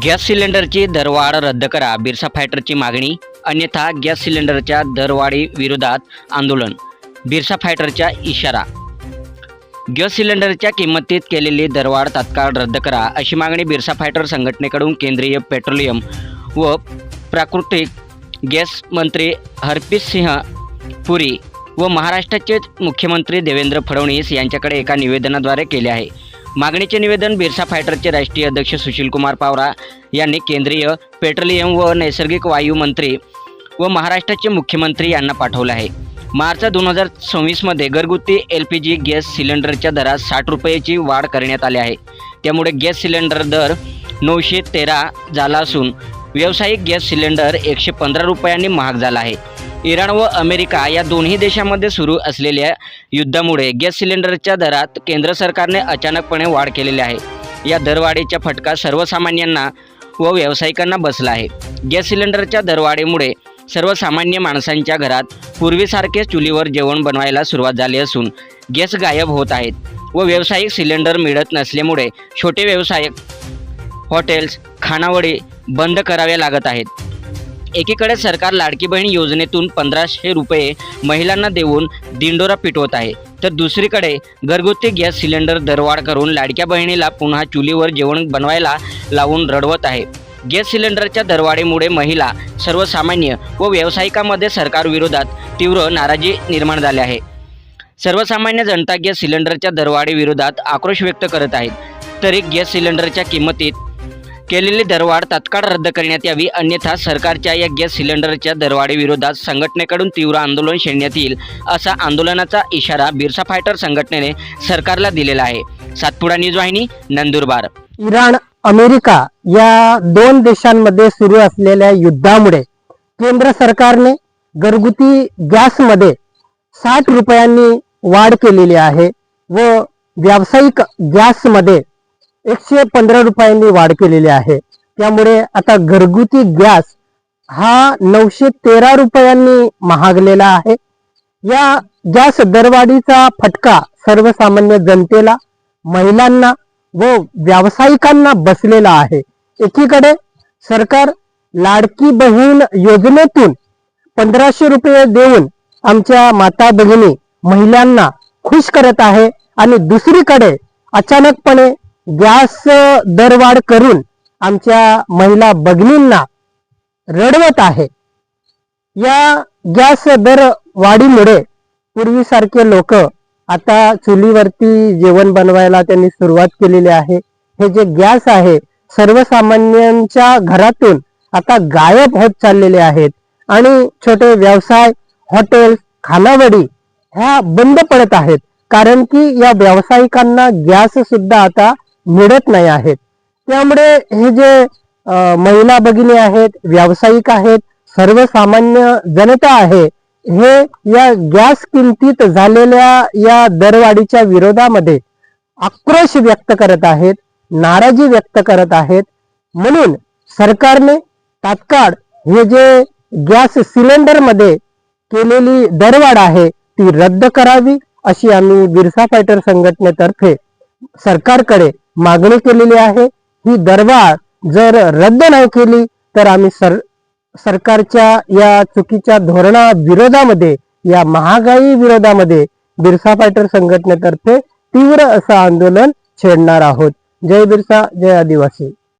Gas सिलेंडरची दरवाढ रद्द करा, बिरसा फायटरची मागणी. अन्यथा गॅस सिलेंडरच्या दरवाढी विरोधात आंदोलन, बिरसा फायटरचा इशारा. गॅस सिलेंडरच्या किंमतीत केलेली दरवाढ तात्काळ रद्द करा, अशी मागणी बिरसा फायटर संघटनेकडून केंद्रीय पेट्रोलियम व प्राकृतिक गॅस मंत्री हरदीप सिंह पुरी व महाराष्ट्राचे मुख्यमंत्री देवेंद्र फडणवीस यांच्याकडे एका निवेदनाद्वारे केले आहे. मागणीचे निवेदन बिरसा फायटरचे राष्ट्रीय अध्यक्ष सुशीलकुमार पावरा यांनी केंद्रीय पेट्रोलियम व नैसर्गिक वायू मंत्री व महाराष्ट्राचे मुख्यमंत्री यांना पाठवले आहे. मार्च 2026 घरगुती LPG गॅस सिलेंडरच्या दरात 60 रुपयाची वाढ करण्यात आली आहे. त्यामुळे गॅस सिलेंडर दर 913 झाला असून व्यावसायिक गॅस सिलेंडर 115 रुपयांनी महाग झाला आहे. इराण व अमेरिका या दोन्ही देशांमध्ये सुरू असलेल्या युद्धामुळे गॅस सिलेंडरच्या दरात केंद्र सरकारने अचानकपणे वाढ केलेली आहे. या दरवाढीचा फटका सर्वसामान्यांना व व्यावसायिकांना बसला आहे. गॅस सिलेंडरच्या दरवाढीमुळे सर्वसामान्य माणसांच्या घरात पूर्वीसारखेच चुलीवर जेवण बनवायला सुरुवात झाली असून गॅस गायब होत आहेत व व्यावसायिक सिलेंडर मिळत नसल्यामुळे छोटे व्यवसाय, हॉटेल्स, खानावळी बंद करावे लागत आहेत. एकीकडे सरकार लाडकी बहीण योजनेतून 1500 रुपये महिलांना देऊन दिंडोरा पिटवत आहे, तर दुसरीकडे घरगुती गॅस सिलेंडर दरवाढ करून लाडक्या बहिणीला पुन्हा चुलीवर जेवण बनवायला लावून रडवत आहे. गॅस सिलेंडरच्या दरवाढीमुळे महिला, सर्वसामान्य व व्यावसायिकांमध्ये सरकारविरोधात तीव्र नाराजी निर्माण झाली आहे. सर्वसामान्य जनता गॅस सिलेंडरच्या दरवाढीविरोधात आक्रोश व्यक्त करत आहेत. तरी गॅस सिलेंडरच्या किंमतीत केलेली दरवाढ तात्काळ रद्द करण्यात यावी, अन्यथा सरकारच्या या गॅस सिलेंडरच्या दरवाढीविरोधात संघटनेकडून तीव्र आंदोलन छेडण्यात येईल, असा आंदोलनाचा इशारा बिरसा फायटर संघटनेने सरकारला दिलेला आहे. सातपुडा न्यूज वाहिनी, नंदुरबार. इराण, अमेरिका या दोन देशांमध्ये सुरू असलेल्या युद्धामुळे केंद्र सरकारने घरगुती गॅसमध्ये 60 रुपयांनी वाढ केलेली आहे व व्यावसायिक गॅसमध्ये 115 रुपयांनी वाढ केलेली आहे. त्यामुळे आता घरगुती गॅस हा 913 रुपयांनी महागलेला आहे. या गॅस दरवाढीचा फटका सर्वसामान्य जनतेला, महिलांना व व्यावसायिकांना बसलेला आहे. एकीकडे सरकार लाडकी बहीण योजनेतून 1500 रुपये देऊन आमच्या माता भगिनी महिलांना खुश करत आहे आणि दुसरीकडे अचानकपणे गॅस दरवाढ करून आमच्या महिला भगिनींना रडवत आहे. या गॅस दरवाढीमुळे पूर्वीसारखे लोक आता चुलीवरती जेवण बनवायला त्यांनी सुरुवात केलेली आहे. हे जे गॅस आहे सर्वसामान्यांच्या घरातून आता गायब होत चाललेले आहेत आणि छोटे व्यवसाय, हॉटेल, खानावळी ह्या बंद पडत आहेत, कारण की या व्यावसायिकांना गॅस सुद्धा आता मिळत नाही आहेत. त्यामुळे हे जे महिला भगिनी आहेत, व्यावसायिक आहेत, सर्वसामान्य जनता आहे, हे या गॅस किमतीत झालेल्या या दरवाढीच्या विरोधामध्ये आक्रोश व्यक्त करत आहेत, नाराजी व्यक्त करत आहेत. म्हणून सरकारने तात्काळ हे जे गॅस सिलेंडर मध्ये केलेली दरवाढ आहे ती रद्द करावी, अशी आम्ही बिरसा फायटर संघटनेतर्फे सरकारकडे मागणी केलेली आहे. ही दरवाढ जर रद्द नाही केली तर आम्ही सरकारच्या या चुकीच्या धोरणा विरोधामध्ये, या महागाई विरोधामध्ये बिरसा फायटर संघटनेतर्फे तीव्र असं आंदोलन छेडणार आहोत. जय बिरसा, जय आदिवासी.